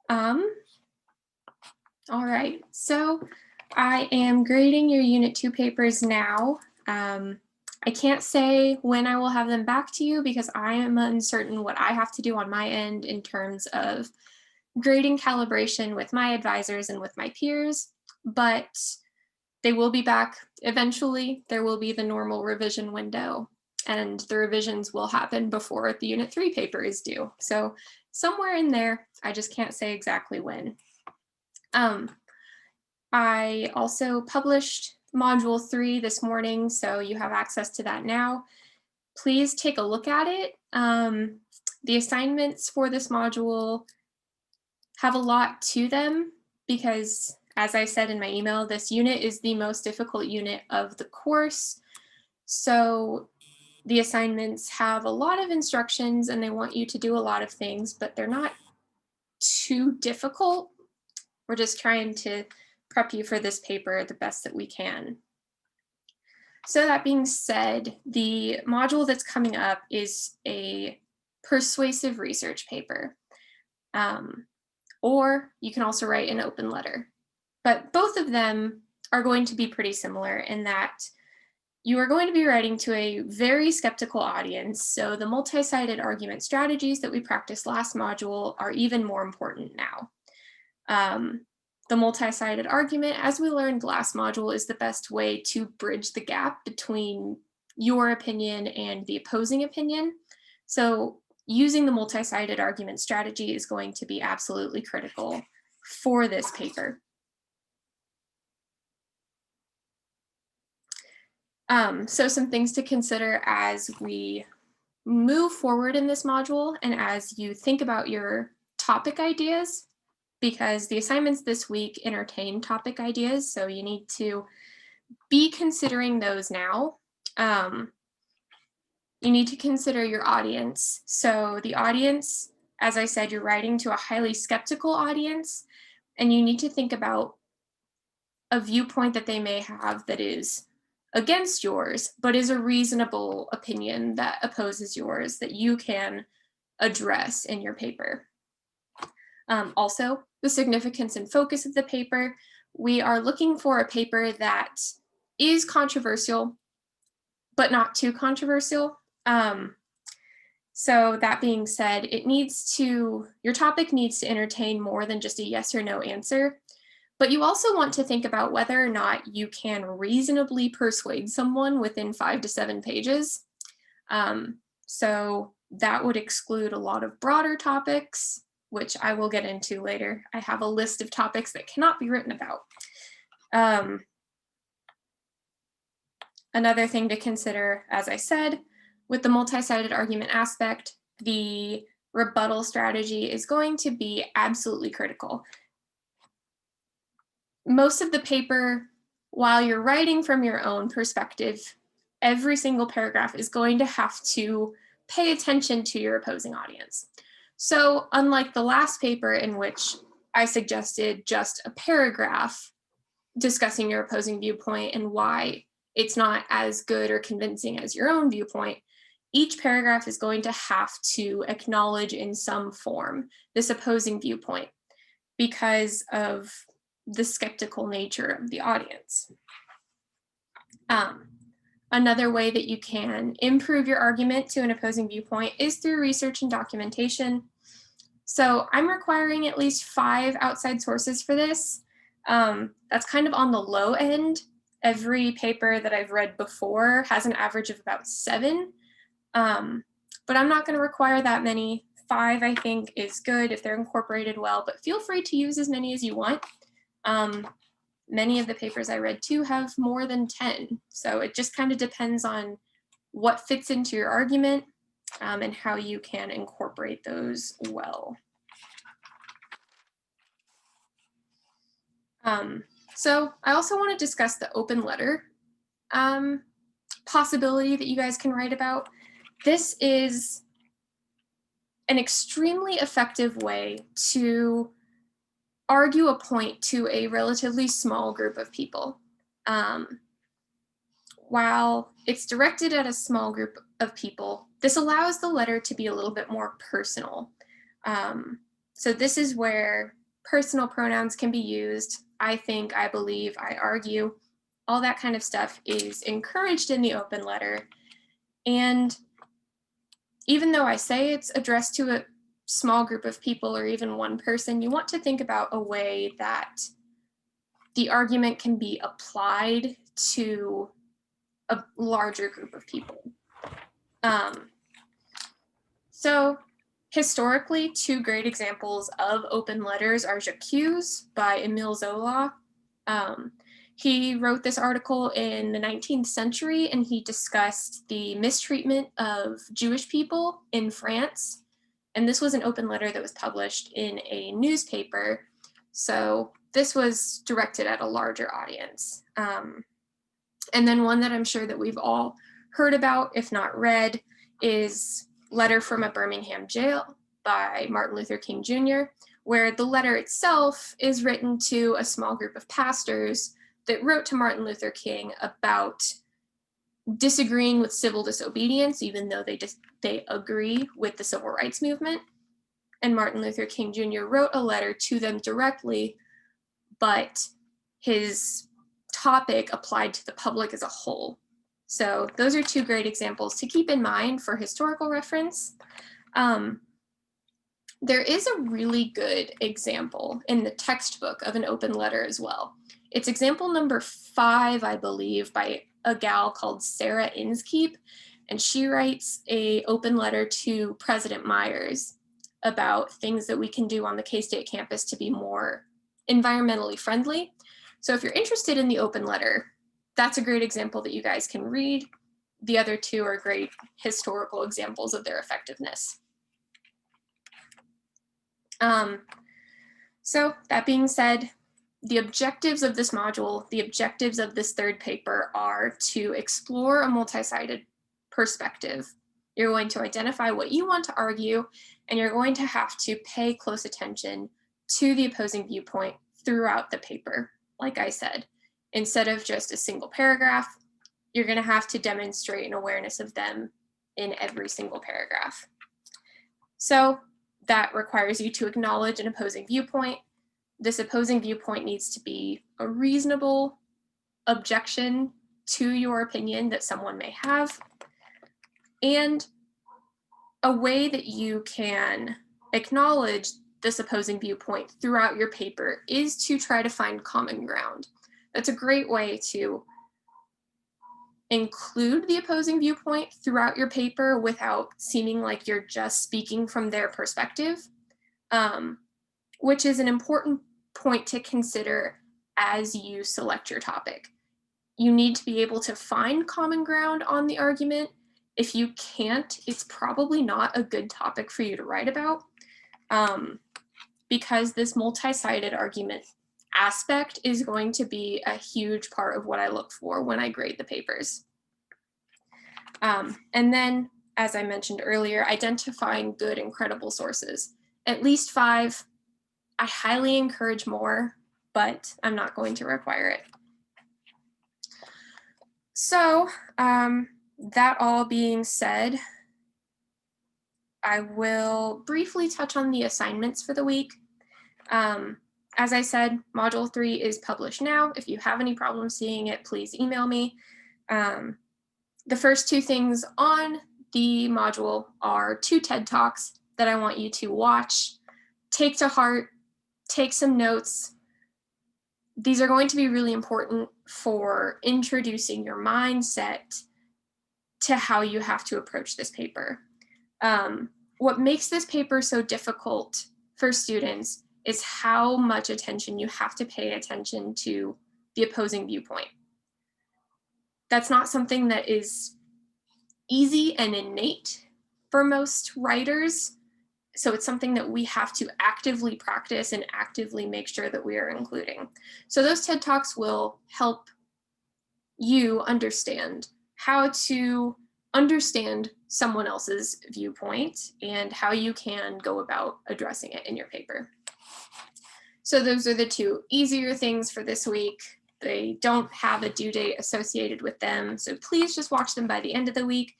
Um, all right, so I am grading your Unit 2 papers now. I can't say when I will have them back to you because I am uncertain what I have to do on my end in terms of grading calibration with my advisors and with my peers, but they will be back eventually. There will be the normal revision window, and the revisions will happen before the Unit 3 paper is due. So somewhere in there, I just can't say exactly when. I also published Module 3 this morning, so you have access to that now. Please take a look at it. The assignments for this module have a lot to them because, as I said in my email, this unit is the most difficult unit of the course. So the assignments have a lot of instructions and they want you to do a lot of things, but they're not too difficult. We're just trying to prep you for this paper the best that we can. So that being said, the module that's coming up is a persuasive research paper. Or you can also write an open letter. But both of them are going to be pretty similar in that you are going to be writing to a very skeptical audience, so the multi-sided argument strategies that we practiced last module are even more important now. The multi-sided argument, as we learned last module, is the best way to bridge the gap between your opinion and the opposing opinion. So using the multi-sided argument strategy is going to be absolutely critical for this paper. So some things to consider as we move forward in this module and as you think about your topic ideas, because the assignments this week entertain topic ideas, so you need to be considering those now. You need to consider your audience. So the audience, as I said, you're writing to a highly skeptical audience, and you need to think about a viewpoint that they may have that is against yours, but is a reasonable opinion that opposes yours that you can address in your paper. Also, the significance and focus of the paper. We are looking for a paper that is controversial, but not too controversial. So that being said, your topic needs to entertain more than just a yes or no answer. But you also want to think about whether or not you can reasonably persuade someone within 5 to 7 pages. So that would exclude a lot of broader topics, which I will get into later. I have a list of topics that cannot be written about. Another thing to consider, as I said, with the multi-sided argument aspect, the rebuttal strategy is going to be absolutely critical. Most of the paper, while you're writing from your own perspective, every single paragraph is going to have to pay attention to your opposing audience. So unlike the last paper in which I suggested just a paragraph discussing your opposing viewpoint and why it's not as good or convincing as your own viewpoint, each paragraph is going to have to acknowledge in some form this opposing viewpoint because of the skeptical nature of the audience. Another way that you can improve your argument to an opposing viewpoint is through research and documentation. So I'm requiring at least 5 outside sources for this. That's kind of on the low end. Every paper that I've read before has an average of about 7. But I'm not going to require that many. 5, I think, is good if they're incorporated well, but feel free to use as many as you want. Many of the papers I read too have more than 10, so it just kind of depends on what fits into your argument and how you can incorporate those well. So I also want to discuss the open letter possibility that you guys can write about. This is an extremely effective way to argue a point to a relatively small group of people. While it's directed at a small group of people, this allows the letter to be a little bit more personal. So this is where personal pronouns can be used. I think, I believe, I argue. All that kind of stuff is encouraged in the open letter. And even though I say it's addressed to a small group of people or even one person, you want to think about a way that the argument can be applied to a larger group of people. So historically, two great examples of open letters are J'accuse by Émile Zola. He wrote this article in the 19th century, and he discussed the mistreatment of Jewish people in France. And this was an open letter that was published in a newspaper. So this was directed at a larger audience. And then one that I'm sure that we've all heard about, if not read, is Letter from a Birmingham Jail by Martin Luther King Jr., where the letter itself is written to a small group of pastors that wrote to Martin Luther King about disagreeing with civil disobedience, even though they agree with the civil rights movement. And Martin Luther King Jr. wrote a letter to them directly, but his topic applied to the public as a whole. So those are two great examples to keep in mind for historical reference. There is a really good example in the textbook of an open letter as well. It's example number 5, I believe, by a gal called Sarah Inskeep, and she writes an open letter to President Myers about things that we can do on the K-State campus to be more environmentally friendly. So if you're interested in the open letter, that's a great example that you guys can read. The other two are great historical examples of their effectiveness. So that being said, the objectives of this module, the objectives of this third paper are to explore a multi-sided perspective. You're going to identify what you want to argue, and you're going to have to pay close attention to the opposing viewpoint throughout the paper. Like I said, instead of just a single paragraph, you're going to have to demonstrate an awareness of them in every single paragraph. So that requires you to acknowledge an opposing viewpoint. This opposing viewpoint needs to be a reasonable objection to your opinion that someone may have, and a way that you can acknowledge this opposing viewpoint throughout your paper is to try to find common ground. That's a great way to include the opposing viewpoint throughout your paper without seeming like you're just speaking from their perspective, which is an important point to consider as you select your topic. You need to be able to find common ground on the argument. If you can't, it's probably not a good topic for you to write about, because this multi-sided argument aspect is going to be a huge part of what I look for when I grade the papers. And then, as I mentioned earlier, identifying good and credible sources. At least 5. I highly encourage more, but I'm not going to require it. So that all being said, I will briefly touch on the assignments for the week. As I said, Module 3 is published now. If you have any problems seeing it, please email me. The first 2 things on the module are 2 TED Talks that I want you to watch, take to heart, take some notes. These are going to be really important for introducing your mindset to how you have to approach this paper. What makes this paper so difficult for students is how much attention you have to pay attention to the opposing viewpoint. That's not something that is easy and innate for most writers. So it's something that we have to actively practice and actively make sure that we are including. So those TED Talks will help you understand how to understand someone else's viewpoint and how you can go about addressing it in your paper. So those are the 2 easier things for this week. They don't have a due date associated with them, so please just watch them by the end of the week.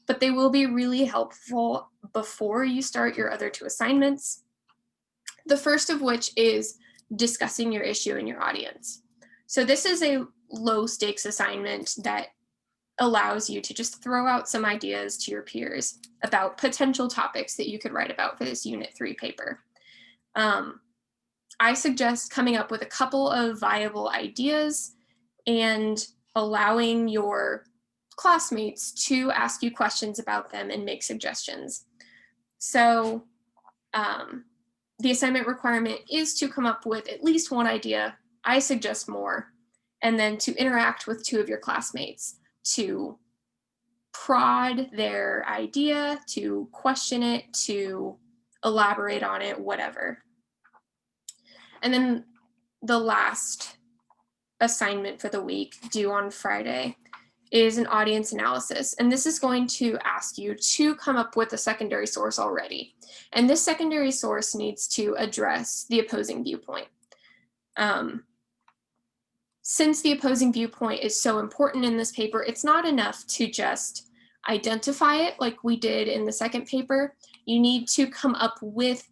But they will be really helpful before you start your other 2 assignments. The first of which is discussing your issue in your audience. So this is a low stakes assignment that allows you to just throw out some ideas to your peers about potential topics that you could write about for this Unit 3 paper. I suggest coming up with a couple of viable ideas and allowing your classmates to ask you questions about them and make suggestions. So the assignment requirement is to come up with at least one idea. I suggest more, and then to interact with 2 of your classmates to prod their idea, to question it, to elaborate on it, whatever. And then the last assignment for the week, due on Friday, is an audience analysis. And this is going to ask you to come up with a secondary source already. And this secondary source needs to address the opposing viewpoint. Since the opposing viewpoint is so important in this paper, it's not enough to just identify it like we did in the second paper. You need to come up with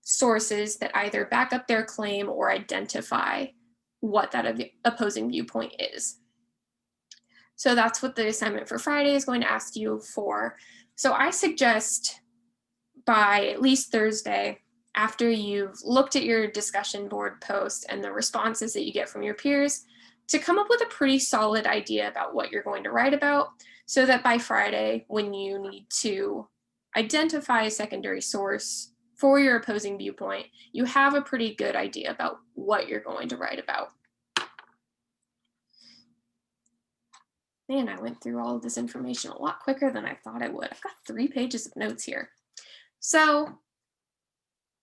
sources that either back up their claim or identify what that opposing viewpoint is. So that's what the assignment for Friday is going to ask you for. So I suggest by at least Thursday, after you've looked at your discussion board post and the responses that you get from your peers, to come up with a pretty solid idea about what you're going to write about, so that by Friday, when you need to identify a secondary source for your opposing viewpoint, you have a pretty good idea about what you're going to write about. Man, I went through all of this information a lot quicker than I thought I would. I've got 3 pages of notes here. So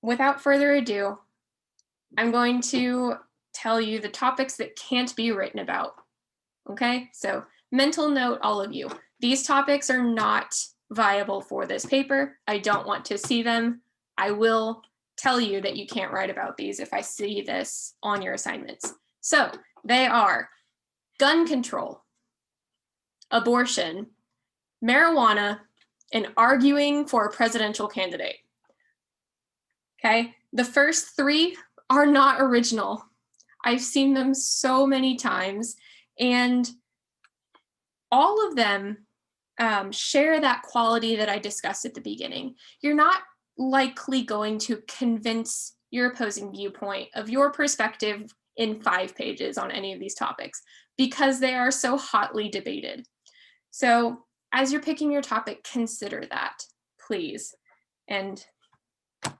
without further ado, I'm going to tell you the topics that can't be written about. Okay, so mental note, all of you. These topics are not viable for this paper. I don't want to see them. I will tell you that you can't write about these if I see this on your assignments. So they are gun control, abortion, marijuana, and arguing for a presidential candidate. Okay, the first 3 are not original. I've seen them so many times, and all of them share that quality that I discussed at the beginning. You're not likely going to convince your opposing viewpoint of your perspective in 5 pages on any of these topics because they are so hotly debated. So as you're picking your topic, consider that, please, and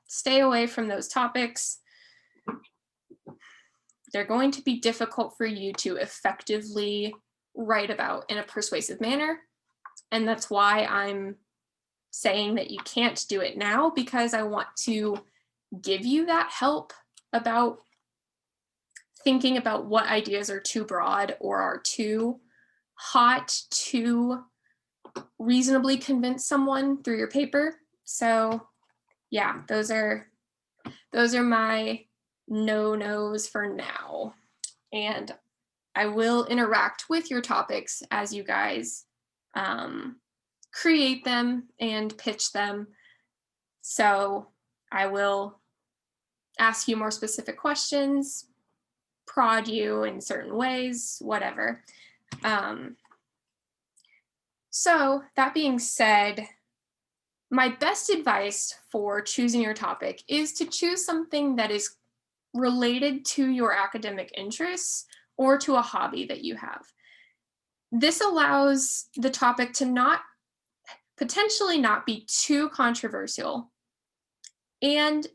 stay away from those topics. They're going to be difficult for you to effectively write about in a persuasive manner. And that's why I'm saying that you can't do it now, because I want to give you that help about thinking about what ideas are too broad or are too hot to reasonably convince someone through your paper. So yeah, those are my no-nos for now. And I will interact with your topics as you guys create them and pitch them. So I will ask you more specific questions, prod you in certain ways, whatever. So that being said, my best advice for choosing your topic is to choose something that is related to your academic interests or to a hobby that you have. This allows the topic to potentially not be too controversial, and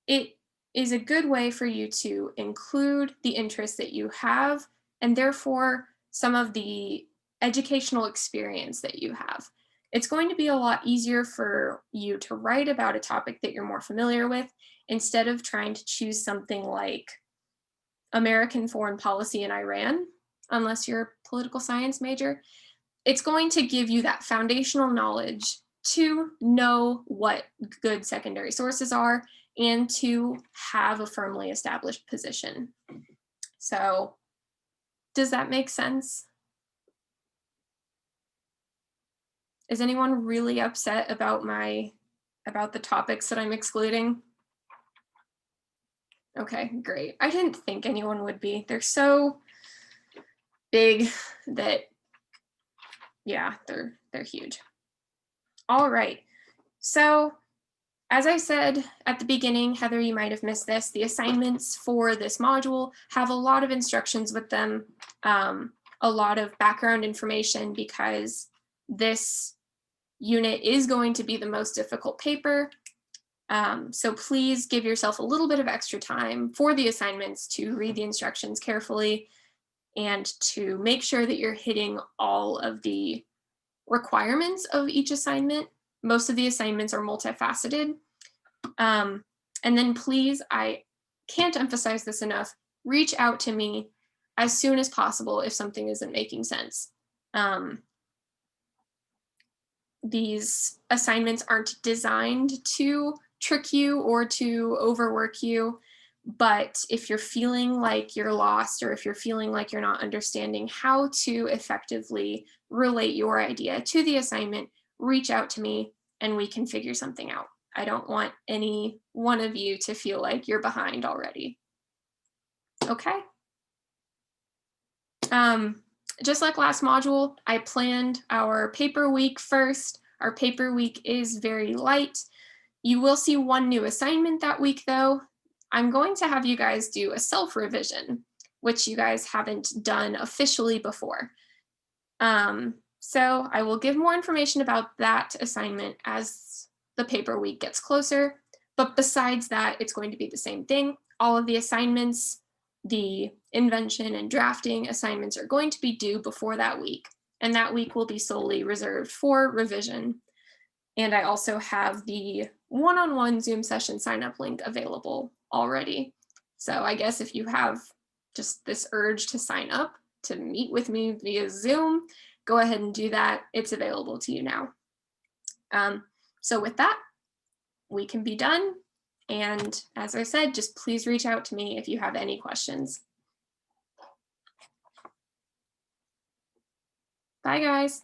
it is a good way for you to include the interests that you have and therefore some of the educational experience that you have. It's going to be a lot easier for you to write about a topic that you're more familiar with instead of trying to choose something like American foreign policy in Iran, unless you're a political science major. It's going to give you that foundational knowledge to know what good secondary sources are and to have a firmly established position. So, does that make sense? Is anyone really upset about the topics that I'm excluding? Okay, great. I didn't think anyone would be. They're so big that, yeah, they're huge. All right. So as I said at the beginning, Heather, you might have missed this. The assignments for this module have a lot of instructions with them, a lot of background information, because this unit is going to be the most difficult paper. So please give yourself a little bit of extra time for the assignments to read the instructions carefully and to make sure that you're hitting all of the requirements of each assignment. Most of the assignments are multifaceted. And then please, I can't emphasize this enough, reach out to me as soon as possible if something isn't making sense. These assignments aren't designed to trick you or to overwork you. But if you're feeling like you're lost, or if you're feeling like you're not understanding how to effectively relate your idea to the assignment, reach out to me and we can figure something out. I don't want any one of you to feel like you're behind already. Okay. Just like last module, I planned our paper week first. Our paper week is very light. You will see one new assignment that week though. I'm going to have you guys do a self-revision, which you guys haven't done officially before. So I will give more information about that assignment as the paper week gets closer. But besides that, it's going to be the same thing. All of the assignments, the invention and drafting assignments, are going to be due before that week. And that week will be solely reserved for revision. And I also have the one-on-one Zoom session sign-up link available already. So I guess if you have just this urge to sign up to meet with me via Zoom, go ahead and do that. It's available to you now. So with that, we can be done. And as I said, just please reach out to me if you have any questions. Bye, guys.